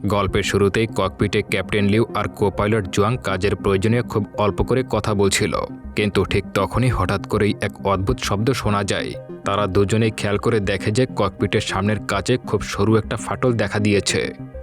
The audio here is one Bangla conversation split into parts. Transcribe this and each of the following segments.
গল্পের শুরুতেই ককপিটে ক্যাপ্টেন লিউ আর কোপাইলট জুয়াং কাজের প্রয়োজনে খুব অল্প করে কথা বলছিল, কিন্তু ঠিক তখনই হঠাৎ করেই এক অদ্ভুত শব্দ শোনা যায়। তারা দুজনেই খেয়াল করে দেখে যে ককপিটের সামনের কাছে খুব সরু একটা ফাটল দেখা দিয়েছে।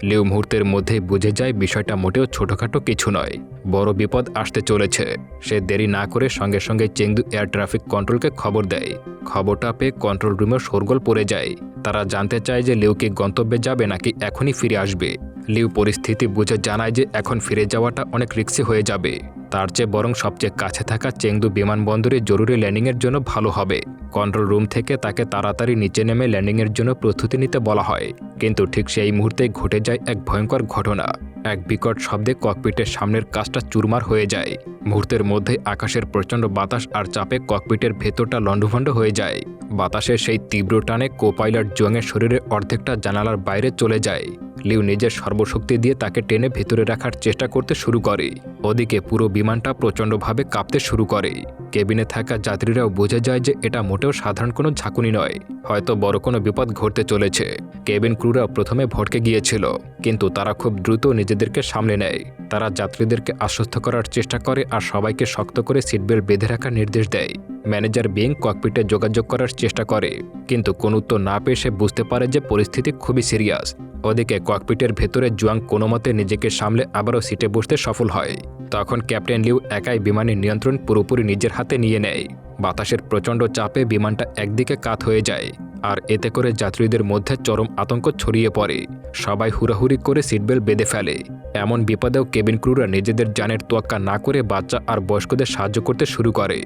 লিউ মুহূর্তের মধ্যেই বুঝে যায় বিষয়টা মোটেও ছোটখাটো কিছু নয়, বড় বিপদ আসতে চলেছে। সে দেরি না করে সঙ্গে সঙ্গে চেংদু এয়ার ট্রাফিক কন্ট্রোলকে খবর দেয়। খবরটা পেয়ে কন্ট্রোল রুমে শোরগোল পড়ে যায়। তারা জানতে চায় যে লিউ কি গন্তব্যে যাবে নাকি এখনই ফিরে আসবে। লিউ পরিস্থিতি বুঝে জানায় যে এখন ফিরে যাওয়াটা অনেক রিস্কি হয়ে যাবে, তার চেয়ে বরং সবচেয়ে কাছে থাকা চেংদু বিমানবন্দরে জরুরি ল্যান্ডিংয়ের জন্য ভালো হবে। কন্ট্রোল রুম থেকে তাকে তাড়াতাড়ি নিচে নেমে ল্যান্ডিংয়ের জন্য প্রস্তুতি নিতে বলা হয়, কিন্তু ঠিক সেই মুহূর্তেই ঘটে যায় এক ভয়ঙ্কর ঘটনা। এক বিকট শব্দে ককপিটের সামনের কাজটা চুরমার হয়ে যায়। মুহূর্তের মধ্যে আকাশের প্রচণ্ড বাতাস আর চাপে ককপিটের ভেতরটা লণ্ডভণ্ড হয়ে যায়। বাতাসের সেই তীব্র টানে কোপাইলট জুয়াংয়ের শরীরের অর্ধেকটা জানালার বাইরে চলে যায়। লিউ নিজের সর্বশক্তি দিয়ে তাকে টেনে ভেতরে রাখার চেষ্টা করতে শুরু করে। ওদিকে পুরো বিমানটা প্রচণ্ডভাবে কাঁপতে শুরু করে। কেবিনে থাকা যাত্রীরাও বুঝে যায় যে এটা মোটেও সাধারণ কোনো ঝাঁকুনি নয়, হয়তো বড় কোনো বিপদ ঘটতে চলেছে। কেবিন ক্রুরা প্রথমে ভটকে গিয়েছিল, কিন্তু তারা খুব দ্রুত নিজেদেরকে সামলে নেয়। তারা যাত্রীদেরকে আশ্বস্ত করার চেষ্টা করে আর সবাইকে শক্ত করে সিটবেল্ট বেঁধে রাখার নির্দেশ দেয়। ম্যানেজার বিং ককপিটে যোগাযোগ করার চেষ্টা করে, কিন্তু কোনো উত্তর না পেয়ে সে বুঝতে পারে যে পরিস্থিতি খুবই সিরিয়াস। ওদিকে ককপিটের ভেতরে জুয়াং কোনোমতে নিজেকে সামলে আবারও সিটে বসতে সফল হয়। তখন ক্যাপ্টেন লিউ একাই বিমানের নিয়ন্ত্রণ পুরোপুরি নিজের হাতে নিয়ে নেয়। বাতাসের প্রচণ্ড চাপে বিমানটা একদিকে কাত হয়ে যায়, আর এতে করে যাত্রীদের মধ্যে চরম আতঙ্ক ছড়িয়ে পড়ে। সবাই হুড়াহুড়ি করে সিটবেল্ট বেঁধে ফেলে। এমন বিপদেও কেবিন ক্রুরা নিজেদের জানের তোয়াক্কা না করে বাচ্চা আর বয়স্কদের সাহায্য করতে শুরু করে।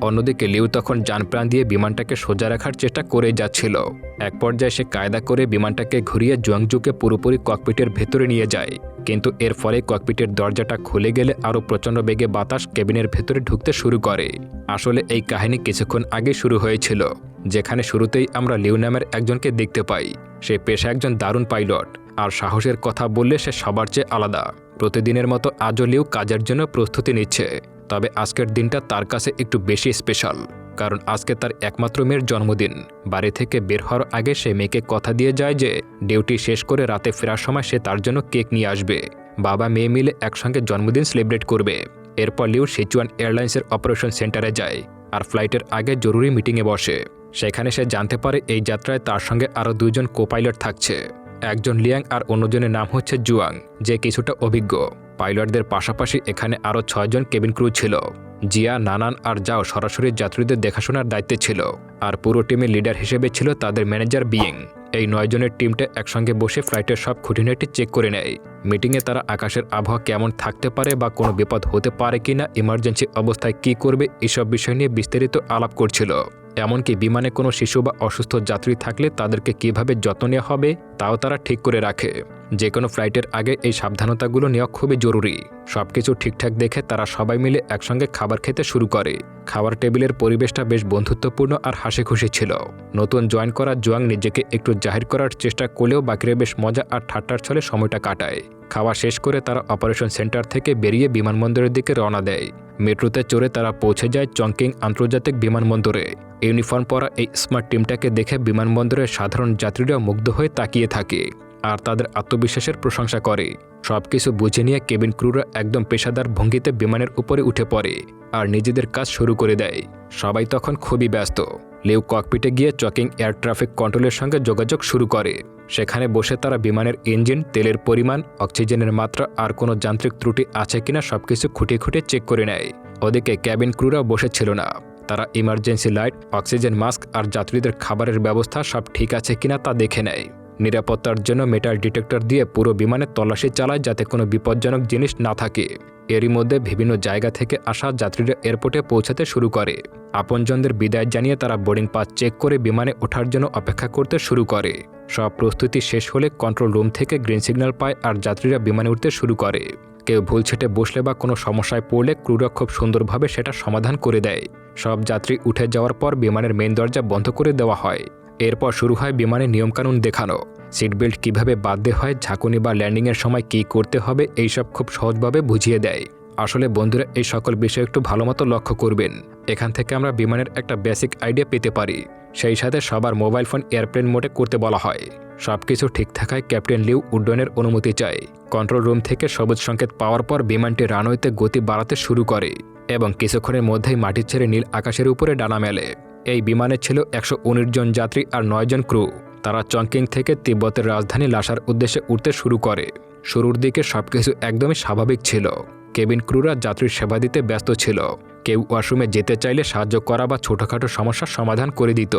অন্যদিকে লিউ তখন জানপ্রাণ দিয়ে বিমানটাকে সোজা রাখার চেষ্টা করে যাচ্ছিল। এক পর্যায়ে সে কায়দা করে বিমানটাকে ঘুরিয়ে জুয়াংজুকে পুরোপুরি ককপিটের ভেতরে নিয়ে যায়, কিন্তু এর ফলে ককপিটের দরজাটা খুলে গেলে আরও প্রচণ্ড বেগে বাতাস কেবিনের ভেতরে ঢুকতে শুরু করে। আসলে এই কাহিনী কিছুক্ষণ আগে শুরু হয়েছিল, যেখানে শুরুতেই আমরা লিউ নামের একজনকে দেখতে পাই। সে পেশা একজন দারুণ পাইলট, আর সাহসের কথা বললে সে সবার চেয়ে আলাদা। প্রতিদিনের মতো আজও লিউ কাজের জন্য প্রস্তুতি নিচ্ছে, তবে আজকের দিনটা তার কাছে একটু বেশি স্পেশাল, কারণ আজকে তার একমাত্র মেয়ের জন্মদিন। বাড়ি থেকে বের হওয়ার আগে সে মেয়েকে কথা দিয়ে যায় যে ডিউটি শেষ করে রাতে ফেরার সময় সে তার জন্য কেক নিয়ে আসবে। বাবা মেয়ে মিলে একসঙ্গে জন্মদিন সেলিব্রেট করবে। এরপর লিউ সিচুয়ান এয়ারলাইন্সের অপারেশন সেন্টারে যায় আর ফ্লাইটের আগে জরুরি মিটিংয়ে বসে। সেখানে সে জানতে পারে এই যাত্রায় তার সঙ্গে আরও দুইজন কোপাইলট থাকছে। একজন লিয়াং আর অন্যজনের নাম হচ্ছে জুয়াং, যে কিছুটা অভিজ্ঞ। পাইলটদের পাশাপাশি এখানে আরও 6 জন কেবিন ক্রু ছিল। জিয়া, নানান আর জাও সরাসরি যাত্রীদের দেখাশোনার দায়িত্বে ছিল, আর পুরো টিমের লিডার হিসেবে ছিল তাদের ম্যানেজার বিং। এই 9 জনের টিমটা একসঙ্গে বসে ফ্লাইটের সব খুঁটিনাটি চেক করে নেয়। মিটিংয়ে তারা আকাশের আবহাওয়া কেমন থাকতে পারে বা কোনো বিপদ হতে পারে কিনা, ইমার্জেন্সি অবস্থায় কী করবে, এসব বিষয় নিয়ে বিস্তারিত আলাপ করছিল। এমনকি বিমানে কোনো শিশু বা অসুস্থ যাত্রী থাকলে তাদেরকে কিভাবে যত্ন নেওয়া হবে তাও তারা ঠিক করে রাখে। যে কোনো ফ্লাইটের আগে এই সাবধানতাগুলো নেওয়া খুবই জরুরি। সবকিছু ঠিকঠাক দেখে তারা সবাই মিলে একসঙ্গে খাবার খেতে শুরু করে। খাবার টেবিলের পরিবেশটা বেশ বন্ধুত্বপূর্ণ আর হাসি খুশি ছিল। নতুন জয়েন করা জুয়াং নিজেকে একটু জাহির করার চেষ্টা করলেও বাকিরা বেশ মজা আর ঠাট্টার ছলে সময়টা কাটায়। খাওয়া শেষ করে তারা অপারেশন সেন্টার থেকে বেরিয়ে বিমানবন্দরের দিকে রওনা দেয়। মেট্রোতে চড়ে তারা পৌঁছে যায় চংকিং আন্তর্জাতিক বিমানবন্দরে। ইউনিফর্ম পরা এই স্মার্ট টিমটাকে দেখে বিমানবন্দরের সাধারণ যাত্রীরা মুগ্ধ হয়ে তাকিয়ে থাকে আর তাদের আত্মবিশ্বাসের প্রশংসা করে। সবকিছু বুঝে নিয়ে কেবিন ক্রুরা একদম পেশাদার ভঙ্গিতে বিমানের উপরে উঠে পড়ে আর নিজেদের কাজ শুরু করে দেয়। সবাই তখন খুবই ব্যস্ত। লিউ ককপিটে গিয়ে চকিং এয়ার ট্রাফিক কন্ট্রোলের সঙ্গে যোগাযোগ শুরু করে। সেখানে বসে তারা বিমানের ইঞ্জিন, তেলের পরিমাণ, অক্সিজেনের মাত্রা আর কোনো যান্ত্রিক ত্রুটি আছে কিনা সবকিছু খুঁটিয়ে খুঁটিয়ে চেক করে নেয়। ওদিকে ক্যাবিন ক্রুরা বসেছিল না। তারা ইমার্জেন্সি লাইট, অক্সিজেন মাস্ক আর যাত্রীদের খাবারের ব্যবস্থা সব ঠিক আছে কিনা তা দেখে নেয়। নিরাপত্তার জন্য মেটাল ডিটেক্টর দিয়ে পুরো বিমানে তল্লাশি চালায় যাতে কোনো বিপজ্জনক জিনিস না থাকে। এরই মধ্যে বিভিন্ন জায়গা থেকে আসা যাত্রীরা এয়ারপোর্টে পৌঁছাতে শুরু করে। আপনজনদের বিদায় জানিয়ে তারা বোর্ডিং পাস চেক করে বিমানে ওঠার জন্য অপেক্ষা করতে শুরু করে। সব প্রস্তুতি শেষ হলে কন্ট্রোল রুম থেকে গ্রিন সিগন্যাল পায় আর যাত্রীরা বিমানে উঠতে শুরু করে। কেউ ভুল ছেটে বসলে বা কোনো সমস্যায় পড়লে ক্রুরা খুব সুন্দরভাবে সেটা সমাধান করে দেয়। সব যাত্রী উঠে যাওয়ার পর বিমানের মেইন দরজা বন্ধ করে দেওয়া হয়। এরপর শুরু হয় বিমানের নিয়মকানুন দেখানো। সিট বেল্ট কীভাবে বাঁধতে হয়, ঝাঁকুনি বা ল্যান্ডিংয়ের সময় কী করতে হবে, এইসব খুব সহজভাবে বুঝিয়ে দেয়। আসলে বন্ধুরা, এই সকল বিষয় একটু ভালোমতো লক্ষ্য করবেন। এখান থেকে আমরা বিমানের একটা বেসিক আইডিয়া পেতে পারি। সেই সাথে সবার মোবাইল ফোন এয়ারপ্লেন মোডে করতে বলা হয়। সবকিছু ঠিক থাকায় ক্যাপ্টেন লিউ উড্ডয়নের অনুমতি চায়। কন্ট্রোল রুম থেকে সবুজ সংকেত পাওয়ার পর বিমানটি রানওয়েতে গতি বাড়াতে শুরু করে এবং কিছুক্ষণের মধ্যেই মাটি ছেড়ে নীল আকাশের উপরে ডানা মেলে। এই বিমানে ছিল 119 জন যাত্রী আর 9 জন ক্রু। তারা চংকিং থেকে তিব্বতের রাজধানী লাসার উদ্দেশ্যে উঠতে শুরু করে। শুরুর দিকে সবকিছু একদমই স্বাভাবিক ছিল। কেবিন ক্রুরা যাত্রীর সেবা দিতে ব্যস্ত ছিল। কেউ ওয়াশরুমে যেতে চাইলে সাহায্য করা বা ছোটখাটো সমস্যার সমাধান করে দিত।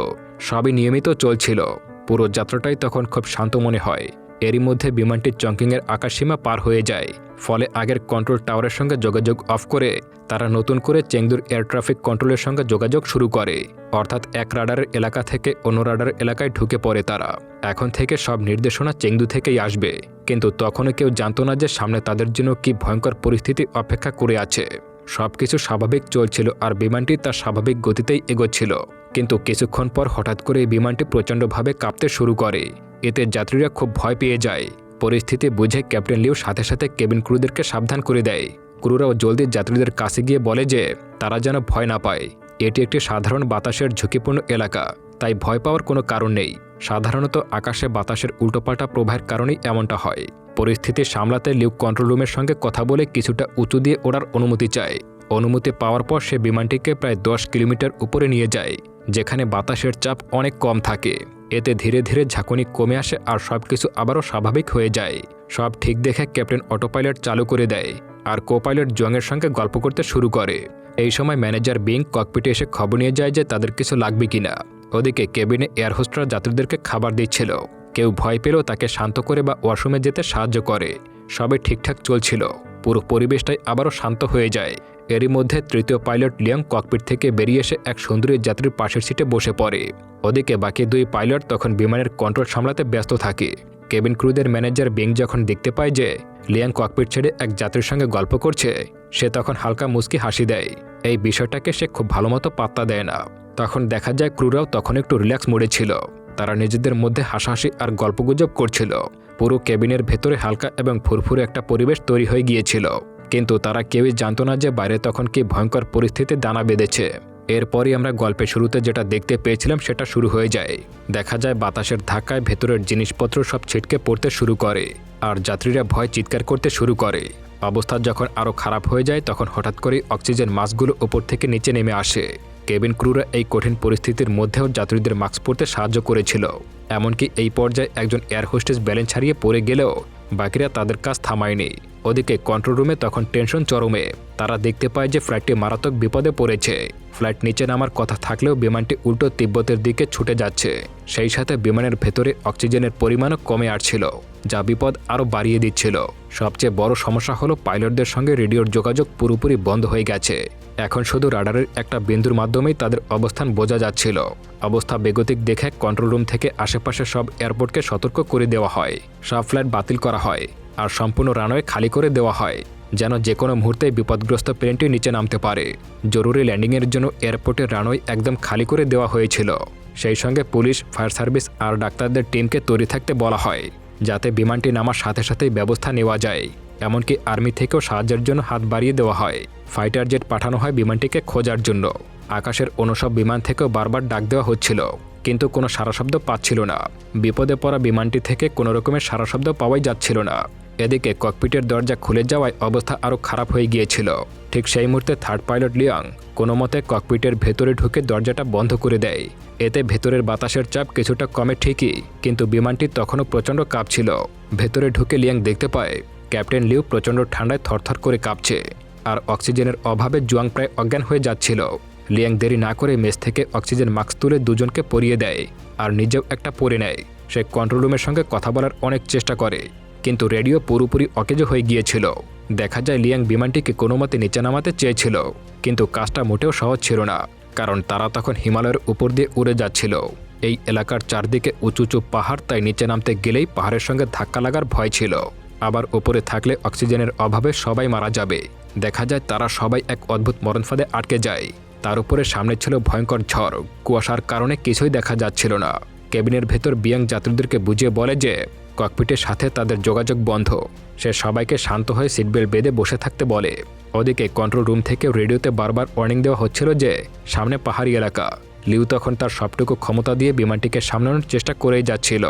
সবই নিয়মিত চলছিল। পুরো যাত্রাটাই তখন খুব শান্ত মনে হয়। এরই মধ্যে বিমানটি চংকিংয়ের আকাশসীমা পার হয়ে যায়। ফলে আগের কন্ট্রোল টাওয়ারের সঙ্গে যোগাযোগ অফ করে তারা নতুন করে চেংদুর এয়ার ট্রাফিক কন্ট্রোলের সঙ্গে যোগাযোগ শুরু করে। অর্থাৎ এক রাডারের এলাকা থেকে অন্য রাডার এলাকায় ঢুকে পড়ে তারা। এখন থেকে সব নির্দেশনা চেংদু থেকেই আসবে। কিন্তু তখনও কেউ জানতো না যে সামনে তাদের জন্য কি ভয়ঙ্কর পরিস্থিতি অপেক্ষা করে আছে। সবকিছু স্বাভাবিক চলছিল আর বিমানটি তার স্বাভাবিক গতিতেই এগোচ্ছিল। কিন্তু কিছুক্ষণ পর হঠাৎ করে বিমানটি প্রচণ্ডভাবে কাঁপতে শুরু করে। এতে যাত্রীরা খুব ভয় পেয়ে যায়। পরিস্থিতি বুঝে ক্যাপ্টেন লিউ সাথে সাথে কেবিন ক্রুদেরকে সাবধান করে দেয়। ক্রুরাও জলদি যাত্রীদের কাছে গিয়ে বলে যে তারা যেন ভয় না পায়। এটি একটি সাধারণ বাতাসের ঝুঁকিপূর্ণ এলাকা, তাই ভয় পাওয়ার কোনো কারণ নেই। সাধারণত আকাশে বাতাসের উল্টোপাল্টা প্রবাহের কারণেই এমনটা হয়। পরিস্থিতি সামলাতে লিউ কন্ট্রোল রুমের সঙ্গে কথা বলে কিছুটা উঁচু দিয়ে ওড়ার অনুমতি চায়। অনুমতি পাওয়ার পর সে বিমানটিকে প্রায় 10 কিলোমিটার উপরে নিয়ে যায়, যেখানে বাতাসের চাপ অনেক কম থাকে। এতে ধীরে ধীরে ঝাঁকুনি কমে আসে আর সবকিছু আবারও স্বাভাবিক হয়ে যায়। সব ঠিক দেখে ক্যাপ্টেন অটো পাইলট চালু করে দেয় আর কো পাইলট জংয়ের সঙ্গে গল্প করতে শুরু করে। এই সময় ম্যানেজার বিং ককপিটে এসে খবর নিয়ে যায় যে তাদের কিছু লাগবে কিনা। ওদিকে কেবিনে এয়ার হোস্টরা যাত্রীদেরকে খাবার দিচ্ছিল। কেউ ভয় পেলেও তাকে শান্ত করে বা ওয়াশরুমে যেতে সাহায্য করে। সবে ঠিকঠাক চলছিল। পুরো পরিবেশটাই আবারও শান্ত হয়ে যায়। এরই মধ্যে তৃতীয় পাইলট লিয়াং ককপিট থেকে বেরিয়ে এসে এক সুন্দরী যাত্রীর পাশের সিটে বসে পড়ে। ওদিকে বাকি 2 পাইলট তখন বিমানের কন্ট্রোল সামলাতে ব্যস্ত থাকে। কেবিন ক্রুদের ম্যানেজার বিং যখন দেখতে পায় যে লিয়াং ককপিট ছেড়ে এক যাত্রীর সঙ্গে গল্প করছে, সে তখন হালকা মুচকি হাসি দেয়। এই বিষয়টাকে সে খুব ভালোমতো পাত্তা দেয় না। তখন দেখা যায় ক্রুরাও তখন একটু রিল্যাক্স মোডে ছিল। তারা নিজেদের মধ্যে হাসাহাসি আর গল্পগুজব করছিল। পুরো কেবিনের ভেতরে হালকা এবং ফুরফুরে একটা পরিবেশ তৈরি হয়ে গিয়েছিল। কিন্তু তারা কেউই জানতো না যে বাইরে তখন কি ভয়ঙ্কর পরিস্থিতি দানা বেঁধেছে। এরপরই আমরা গল্পের শুরুতে যেটা দেখতে পেয়েছিলাম সেটা শুরু হয়ে যায়। দেখা যায় বাতাসের ধাক্কায় ভেতরের জিনিসপত্র সব ছিটকে পড়তে শুরু করে আর যাত্রীরা ভয় চিৎকার করতে শুরু করে। অবস্থা যখন আরও খারাপ হয়ে যায় তখন হঠাৎ করেই অক্সিজেন মাস্কগুলো উপর থেকে নিচে নেমে আসে। কেবিন ক্রুরা এই কঠিন পরিস্থিতির মধ্যেও যাত্রীদের মাস্ক পরতে সাহায্য করেছিল। এমনকি এই পর্যায়ে একজন এয়ার হোস্টেস ব্যালেন্স হারিয়ে পড়ে গেলেও বাকিরা তাদের কাজ থামায়নি। ওদিকে কন্ট্রোল রুমে তখন টেনশন চরমে। তারা দেখতে পায় যে ফ্লাইটটি মারাত্মক বিপদে পড়েছে। ফ্লাইট নিচে নামার কথা থাকলেও বিমানটি উল্টো তিব্বতের দিকে ছুটে যাচ্ছে। সেই সাথে বিমানের ভেতরে অক্সিজেনের পরিমাণও কমে আসছিল, যা বিপদ আরও বাড়িয়ে দিচ্ছিল। সবচেয়ে বড় সমস্যা হলো পাইলটদের সঙ্গে রেডিওর যোগাযোগ পুরোপুরি বন্ধ হয়ে গেছে। এখন শুধু রাডারের একটা বিন্দুর মাধ্যমেই তাদের অবস্থান বোঝা যাচ্ছিল। অবস্থা বেগতিক দেখে কন্ট্রোল রুম থেকে আশেপাশে সব এয়ারপোর্টকে সতর্ক করে দেওয়া হয়। সব ফ্লাইট বাতিল করা হয় আর সম্পূর্ণ রানওয়ে খালি করে দেওয়া হয়, যেন যে কোনো মুহূর্তে বিপদগ্রস্ত প্লেনটি নিচে নামতে পারে। জরুরি ল্যান্ডিংয়ের জন্য এয়ারপোর্টের রানওয়ে একদম খালি করে দেওয়া হয়েছিল। সেই সঙ্গে পুলিশ, ফায়ার সার্ভিস আর ডাক্তারদের টিমকে তৈরি থাকতে বলা হয়, যাতে বিমানটি নামার সাথে সাথেই ব্যবস্থা নেওয়া যায়। এমনকি আর্মি থেকেও সাহায্যের জন্য হাত বাড়িয়ে দেওয়া হয়। ফাইটার জেট পাঠানো হয় বিমানটিকে খোঁজার জন্য। আকাশের অন্য সব বিমান থেকেও বারবার ডাক দেওয়া হচ্ছিল, কিন্তু কোনো সারা শব্দ পাচ্ছিল না। বিপদে পড়া বিমানটি থেকে কোনো রকমের সারা শব্দ পাওয়াই যাচ্ছিল না। এদিকে ককপিটের দরজা খুলে যাওয়ায় অবস্থা আরও খারাপ হয়ে গিয়েছিল। ঠিক সেই মুহূর্তে থার্ড পাইলট লিয়াং কোনো মতে ককপিটের ভেতরে ঢুকে দরজাটা বন্ধ করে দেয়। এতে ভেতরের বাতাসের চাপ কিছুটা কমে ঠিকই, কিন্তু বিমানটি তখনও প্রচণ্ড কাঁপছিল। ভেতরে ঢুকে লিয়াং দেখতে পায় ক্যাপ্টেন লিউ প্রচণ্ড ঠান্ডায় থরথর করে কাঁপছে আর অক্সিজেনের অভাবে জুয়াং প্রায় অজ্ঞান হয়ে যাচ্ছিল। লিয়াং দেরি না করে মেস থেকে অক্সিজেন মাস্ক তুলে দুজনকে পরিয়ে দেয় আর নিজেও একটা পরে নেয়। সে কন্ট্রোল রুমের সঙ্গে কথা বলার অনেক চেষ্টা করে, কিন্তু রেডিও পুরোপুরি অকেজো হয়ে গিয়েছিল। দেখা যায় লিয়াং বিমানটিকে কোনো মতে নিচে নামাতে চেয়েছিল, কিন্তু কাজটা মোটেও সহজ ছিল না, কারণ তারা তখন হিমালয়ের উপর দিয়ে উড়ে যাচ্ছিল। এই এলাকার চারদিকে উঁচু উঁচু পাহাড়, তাই নিচে নামতে গেলেই পাহাড়ের সঙ্গে ধাক্কা লাগার ভয় ছিল। আবার উপরে থাকলে অক্সিজেনের অভাবে সবাই মারা যাবে। দেখা যায় তারা সবাই এক অদ্ভুত মরণফাঁদে আটকে যায়। তার উপরে সামনে ছিল ভয়ঙ্কর ঝড়, কুয়াশার কারণে কিছুই দেখা যাচ্ছিল না। কেবিনের ভেতর বিয়াং যাত্রীদেরকে বুঝিয়ে বলে যে ককপিটের সাথে তাদের যোগাযোগ বন্ধ। সে সবাইকে শান্ত হয়ে সিটবেল্ট বেঁধে বসে থাকতে বলে। ওদিকে কন্ট্রোল রুম থেকে রেডিওতে বারবার ওয়ার্নিং দেওয়া হচ্ছিল যে সামনে পাহাড়ি এলাকা, লিউ তখন তার সবটুকু ক্ষমতা দিয়ে বিমানটিকে সামলানোর চেষ্টা করেই যাচ্ছিল।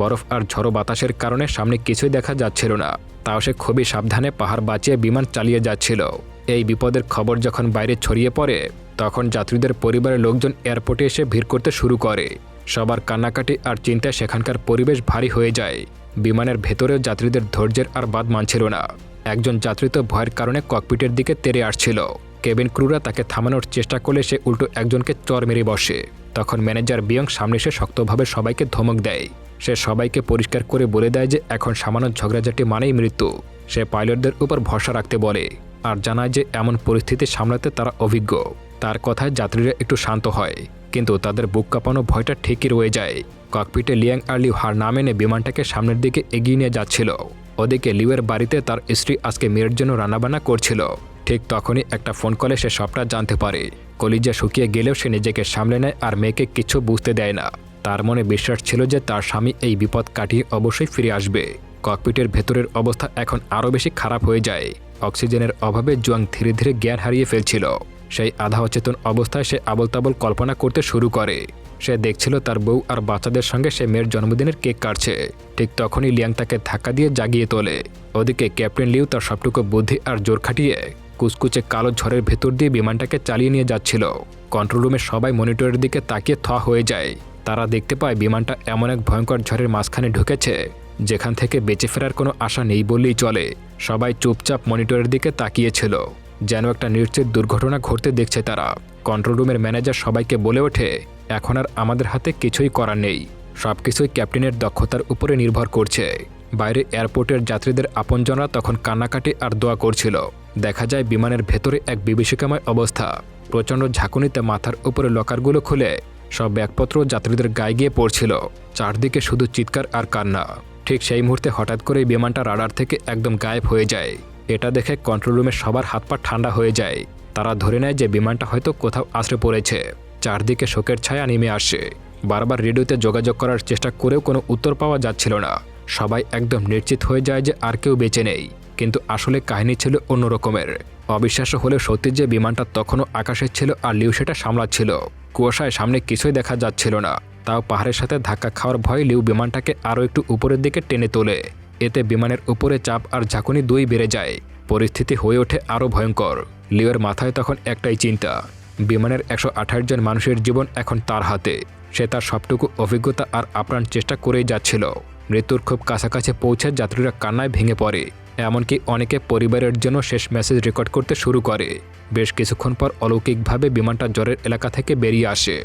বরফ আর ঝড়ো বাতাসের কারণে সামনে কিছুই দেখা যাচ্ছিল না, তাও সে খুবই সাবধানে পাহাড় বাঁচিয়ে বিমান চালিয়ে যাচ্ছিল। এই বিপদের খবর যখন বাইরে ছড়িয়ে পড়ে, তখন যাত্রীদের পরিবারের লোকজন এয়ারপোর্টে এসে ভিড় করতে শুরু করে। সবার কান্নাকাটি আর চিন্তায় সেখানকার পরিবেশ ভারী হয়ে যায়। বিমানের ভেতরেও যাত্রীদের ধৈর্যের আর বাদ মানছিল না। একজন যাত্রী তো ভয়ের কারণে ককপিটের দিকে তেড়ে আসছিল। কেবিন ক্রুরা তাকে থামানোর চেষ্টা করলে সে উল্টো একজনকে চর মেরে বসে। তখন ম্যানেজার বিয়ং সামনে এসে শক্তভাবে সবাইকে ধমক দেয়। সে সবাইকে পরিষ্কার করে বলে দেয় যে এখন সামান্য ঝগড়াঝাটি মানেই মৃত্যু। সে পাইলটদের উপর ভরসা রাখতে বলে আর জানায় যে এমন পরিস্থিতি সামলাতে তারা অভিজ্ঞ। তার কথায় যাত্রীরা একটু শান্ত হয়, কিন্তু তাদের বুক কাঁপানো ভয়টা ঠিকই রয়ে যায়। ককপিটে লিয়াং আর লিউ হার না মেনে বিমানটাকে সামনের দিকে এগিয়ে নিয়ে যাচ্ছিল। ওদিকে লিউয়ের বাড়িতে তার স্ত্রী আজকে মেয়ের জন্য রান্নাবান্না করছিল। ঠিক তখনই একটা ফোন কলে সে সবটা জানতে পারে। কলিজা শুকিয়ে গেলেও সে নিজেকে সামলে নেয় আর মেয়েকে কিছু বুঝতে দেয় না। তার মনে বিশ্বাস ছিল যে তার স্বামী এই বিপদ কাটিয়ে অবশ্যই ফিরে আসবে। ককপিটের ভেতরের অবস্থা এখন আরও বেশি খারাপ হয়ে যায়। অক্সিজেনের অভাবে জুয়াং ধীরে ধীরে জ্ঞান হারিয়ে ফেলছিল। সেই আধা অচেতন অবস্থায় সে আবল তাবল কল্পনা করতে শুরু করে। সে দেখছিল তার বউ আর বাচ্চাদের সঙ্গে সে মেয়ের জন্মদিনের কেক কাটছে। ঠিক তখনই লিয়াং তাকে ধাক্কা দিয়ে জাগিয়ে তোলে। ওদিকে ক্যাপ্টেন লিউ তার সবটুকু বুদ্ধি আর জোর খাটিয়ে কুচকুচে কালো ঝড়ের ভেতর দিয়ে বিমানটাকে চালিয়ে নিয়ে যাচ্ছিল। কন্ট্রোল রুমে সবাই মনিটরের দিকে তাকিয়ে থ হয়ে যায়। তারা দেখতে পায় বিমানটা এমন এক ভয়ঙ্কর ঝড়ের মাঝখানে ঢুকেছে যেখান থেকে বেঁচে ফেরার কোনো আশা নেই বললেই চলে। সবাই চুপচাপ মনিটরের দিকে তাকিয়েছিল, যেন একটা নিশ্চিত দুর্ঘটনা ঘটতে দেখছে তারা। কন্ট্রোল রুমের ম্যানেজার সবাইকে বলে ওঠে, এখন আর আমাদের হাতে কিছুই করার নেই, সবকিছুই ক্যাপ্টেনের দক্ষতার উপরে নির্ভর করছে। বাইরে এয়ারপোর্টের যাত্রীদের আপনজনরা তখন কান্নাকাটি আর দোয়া করছিল। দেখা যায় বিমানের ভেতরে এক বিভীষিকাময় অবস্থা। প্রচণ্ড ঝাঁকুনিতে মাথার উপরে লকারগুলো খুলে সব ব্যাগপত্র যাত্রীদের গায়ে গিয়ে পড়ছিল। চারদিকে শুধু চিৎকার আর কান্না। ঠিক সেই মুহূর্তে হঠাৎ করে বিমানটা রাডার থেকে একদম গায়েব হয়ে যায়। এটা দেখে কন্ট্রোল রুমের সবার হাত পা ঠান্ডা হয়ে যায়। তারা ধরে নেয় যে বিমানটা হয়তো কোথাও আশ্রে পড়েছে। চারদিকে শোকের ছায়া নেমে আসে। বারবার রেডিওতে যোগাযোগ করার চেষ্টা করেও কোনো উত্তর পাওয়া যাচ্ছিল না। সবাই একদম নিশ্চিত হয়ে যায় যে আর কেউ বেঁচে নেই, কিন্তু আসলে কাহিনী ছিল অন্য রকমের। অবিশ্বাস্য হলেও সত্যি যে বিমানটা তখনও আকাশে ছিল আর লিউ সেটা সামলাচ্ছিল। কুয়াশায় সামনে কিছুই দেখা যাচ্ছিল না, তাও পাহাড়ের সাথে ধাক্কা খাওয়ার ভয়ে লিউ বিমানটাকে আরও একটু উপরের দিকে টেনে তোলে। এতে বিমানের উপরে চাপ আর ঝাঁকুনি দুই বেড়ে যায়। পরিস্থিতি হয়ে ওঠে আরও ভয়ঙ্কর। লিউয়ের মাথায় তখন একটাই চিন্তা, বিমানের 128 জন মানুষের জীবন এখন তার হাতে। সে তার সবটুকু অভিজ্ঞতা আর আপ্রাণ চেষ্টা করেই যাচ্ছিল। মৃত্যুর খুব কাছাকাছি পৌঁছে যাত্রীরা কান্নায় ভেঙে পড়ে। এমনকি অনেকে পরিবারের জন্য শেষ মেসেজ রেকর্ড করতে শুরু করে। বেশ কিছুক্ষণ পর অলৌকিকভাবে বিমানটা জ্বরের এলাকা থেকে বেরিয়ে আসে।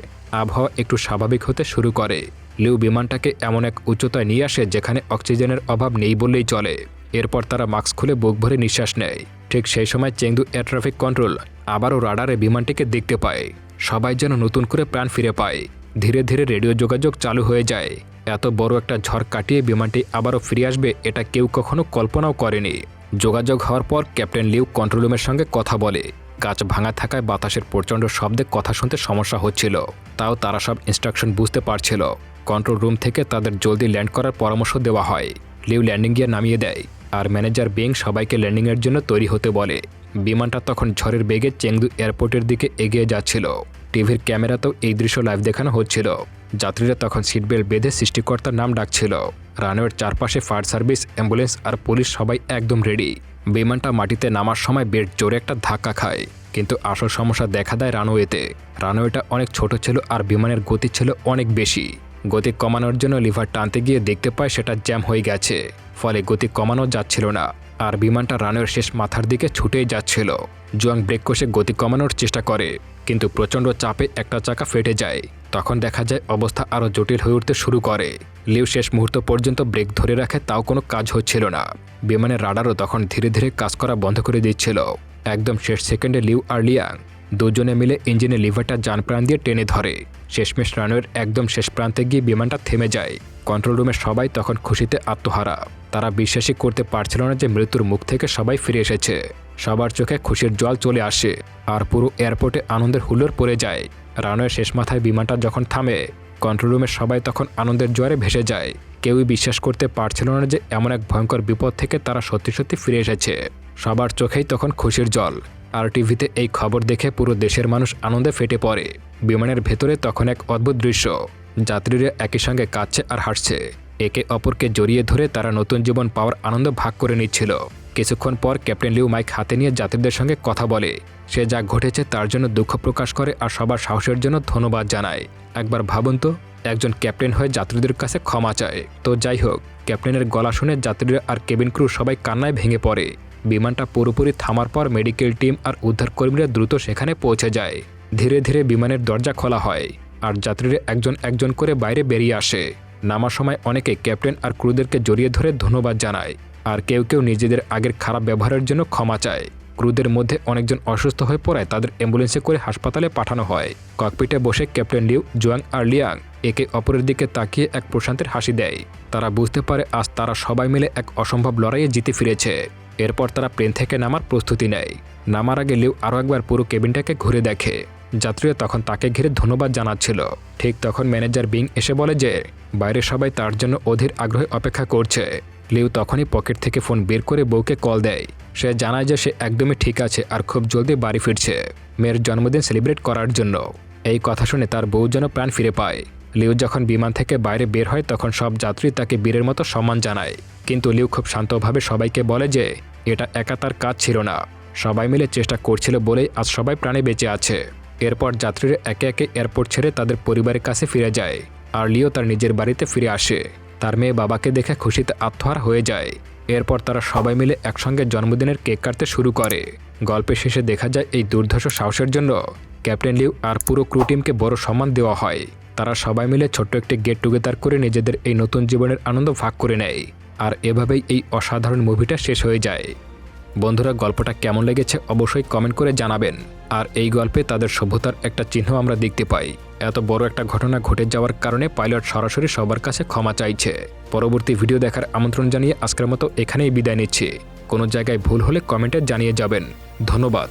আবহাওয়া একটু স্বাভাবিক হতে শুরু করে। লিউ বিমানটাকে এমন এক উচ্চতায় নিয়ে আসে যেখানে অক্সিজেনের অভাব নেই বললেই চলে। এরপর তারা মাস্ক খুলে বুক ভরে নিঃশ্বাস নেয়। ঠিক সেই সময় চেংদু এয়ার ট্রাফিক কন্ট্রোল আবারও রাডারে বিমানটিকে দেখতে পায়। সবাই যেন নতুন করে প্রাণ ফিরে পায়। ধীরে ধীরে রেডিও যোগাযোগ চালু হয়ে যায়। এত বড় একটা ঝড় কাটিয়ে বিমানটি আবারও ফিরে আসবে এটা কেউ কখনো কল্পনাও করেনি। যোগাযোগ হওয়ার পর ক্যাপ্টেন লিউ কন্ট্রোল রুমের সঙ্গে কথা বলে। গাছ ভাঙা থাকায় বাতাসের প্রচণ্ড শব্দে কথা শুনতে সমস্যা হচ্ছিল, তাও তারা সব ইনস্ট্রাকশন বুঝতে পারছিল। কন্ট্রোল রুম থেকে তাদের জলদি ল্যান্ড করার পরামর্শ দেওয়া হয়। লিউ ল্যান্ডিং গিয়ার নামিয়ে দেয় আর ম্যানেজার বিং সবাইকে ল্যান্ডিংয়ের জন্য তৈরি হতে বলে। বিমানটা তখন ঝড়ের বেগে চেংদু এয়ারপোর্টের দিকে এগিয়ে যাচ্ছিল। টিভির ক্যামেরাতেও এই দৃশ্য লাইভ দেখানো হচ্ছিল। যাত্রীরা তখন সিট বেল্ট বেঁধে সৃষ্টিকর্তার নাম ডাকছিল। রানওয়ের চারপাশে ফায়ার সার্ভিস, অ্যাম্বুলেন্স আর পুলিশ সবাই একদম রেডি। বিমানটা মাটিতে নামার সময় বেশ জোরে একটা ধাক্কা খায়, কিন্তু আসল সমস্যা দেখা দেয় রানওয়েতে। রানওয়েটা অনেক ছোট ছিল আর বিমানের গতি ছিল অনেক বেশি। গতি কমানোর জন্য লিভার টানতে গিয়ে দেখতে পায় সেটা জ্যাম হয়ে গেছে, ফলে গতি কমানো যাচ্ছিল না আর বিমানটা রানওয়ের শেষ মাথার দিকে ছুটেই যাচ্ছিল। জুয়াং ব্রেক কষে গতি কমানোর চেষ্টা করে, কিন্তু প্রচণ্ড চাপে একটা চাকা ফেটে যায়। তখন দেখা যায় অবস্থা আরও জটিল হয়ে উঠতে শুরু করে। লিউ শেষ মুহূর্ত পর্যন্ত ব্রেক ধরে রাখে, তাও কোনো কাজ হচ্ছিল না। বিমানের রাডারও তখন ধীরে ধীরে কাজ করা বন্ধ করে দিচ্ছিল। একদম শেষ সেকেন্ডে লিউ আর লিয়াং দুজনে মিলে ইঞ্জিনে লিভারটা জানপ্রাণ দিয়ে টেনে ধরে। শেষমেশ রানওয়ের একদম শেষ প্রান্তে গিয়ে বিমানটা থেমে যায়। কন্ট্রোল রুমের সবাই তখন খুশিতে আত্মহারা। তারা বিশ্বাসই করতে পারছিল না যে মৃত্যুর মুখ থেকে সবাই ফিরে এসেছে। সবার চোখে খুশির জল চলে আসে আর পুরো এয়ারপোর্টে আনন্দের হুল্লোড় পড়ে যায়। রানওয়ের শেষ মাথায় বিমানটা যখন থামে, কন্ট্রোল রুমের সবাই তখন আনন্দের জোয়ারে ভেসে যায়। কেউই বিশ্বাস করতে পারছিল না যে এমন এক ভয়ঙ্কর বিপদ থেকে তারা সত্যি সত্যি ফিরে এসেছে। সবার চোখেই তখন খুশির জল। আর টিভিতে এই খবর দেখে পুরো দেশের মানুষ আনন্দে ফেটে পড়ে। বিমানের ভেতরে তখন এক অদ্ভুত দৃশ্য। যাত্রীরা একই সঙ্গে কাঁদছে আর হাসছে। একে অপরকে জড়িয়ে ধরে তারা নতুন জীবন পাওয়ার আনন্দ ভাগ করে নিচ্ছিল। কিছুক্ষণ পর ক্যাপ্টেন লিউ মাইক হাতে নিয়ে যাত্রীদের সঙ্গে কথা বলে। সে যা ঘটেছে তার জন্য দুঃখ প্রকাশ করে আর সবার সাহসের জন্য ধন্যবাদ জানায়। একবার ভাবুন তো, একজন ক্যাপ্টেন হয়ে যাত্রীদের কাছে ক্ষমা চায়। তো যাই হোক, ক্যাপ্টেনের গলা শুনে যাত্রীরা আর কেবিন ক্রু সবাই কান্নায় ভেঙে পড়ে। বিমানটা পুরোপুরি থামার পর মেডিকেল টিম আর উদ্ধারকর্মীরা দ্রুত সেখানে পৌঁছে যায়। ধীরে ধীরে বিমানের দরজা খোলা হয় আর যাত্রীরা একজন একজন করে বাইরে বেরিয়ে আসে। নামার সময় অনেকে ক্যাপ্টেন আর ক্রুদেরকে জড়িয়ে ধরে ধন্যবাদ জানায়, আর কেউ কেউ নিজেদের আগের খারাপ ব্যবহারের জন্য ক্ষমা চায়। ক্রুদের মধ্যে অনেকজন অসুস্থ হয়ে পড়ায় তাদের অ্যাম্বুলেন্সে করে হাসপাতালে পাঠানো হয়। ককপিটে বসে ক্যাপ্টেন লিউ, জুয়াং আর লিয়াং একে অপরের দিকে তাকিয়ে এক প্রশান্তের হাসি দেয়। তারা বুঝতে পারে আজ তারা সবাই মিলে এক অসম্ভব লড়াইয়ে জিতে ফিরেছে। এরপর তারা প্লেন থেকে নামার প্রস্তুতি নেয়। নামার আগে লিউ আরও একবার পুরো কেবিনটাকে ঘুরে দেখে। যাত্রীরা তখন তাকে ঘিরে ধন্যবাদ জানাচ্ছিল। ঠিক তখন ম্যানেজার বিং এসে বলে যে বাইরে সবাই তার জন্য অধীর আগ্রহে অপেক্ষা করছে। লিউ তখনই পকেট থেকে ফোন বের করে বউকে কল দেয়। সে জানায় যে সে একদমই ঠিক আছে আর খুব জলদি বাড়ি ফিরছে মেয়ের জন্মদিন সেলিব্রেট করার জন্য। এই কথা শুনে তার বউ যেন প্রাণ ফিরে পায়। লিউ যখন বিমান থেকে বাইরে বের হয় তখন সব যাত্রী তাকে বীরের মতো সম্মান জানায়। কিন্তু লিউ খুব শান্তভাবে সবাইকে বলে যে এটা একা তার কাজ ছিল না, সবাই মিলে চেষ্টা করছিল বলেই আজ সবাই প্রাণে বেঁচে আছে। এরপর যাত্রীরা একে একে এয়ারপোর্ট ছেড়ে তাদের পরিবারের কাছে ফিরে যায় আর লিও তার নিজের বাড়িতে ফিরে আসে। তার মেয়ে বাবাকে দেখে খুশিতে আত্মহারা হয়ে যায়। এরপর তারা সবাই মিলে একসঙ্গে জন্মদিনের কেক কাটতে শুরু করে। গল্পের শেষে দেখা যায় এই দুর্ধর্ষ সাহসের জন্য ক্যাপ্টেন লিউ আর পুরো ক্রু টিমকে বড় সম্মান দেওয়া হয়। তারা সবাই মিলে ছোট্ট একটি গেট টুগেদার করে নিজেদের এই নতুন জীবনের আনন্দ ভাগ করে নেয়। আর এভাবেই এই অসাধারণ মুভিটা শেষ হয়ে যায়। বন্ধুরা, গল্পটা কেমন লেগেছে অবশ্যই কমেন্ট করে জানাবেন। আর এই গল্পে তাদের সভ্যতার একটা চিহ্ন আমরা দেখতে পাই। এত বড় একটা ঘটনা ঘটে যাওয়ার কারণে পাইলট সরাসরি সবার কাছে ক্ষমা চাইছে। পরবর্তী ভিডিও দেখার আমন্ত্রণ জানিয়ে আজকের মতো এখানেই বিদায় নিচ্ছি। কোনো জায়গায় ভুল হলে কমেন্টে জানিয়ে যাবেন। ধন্যবাদ।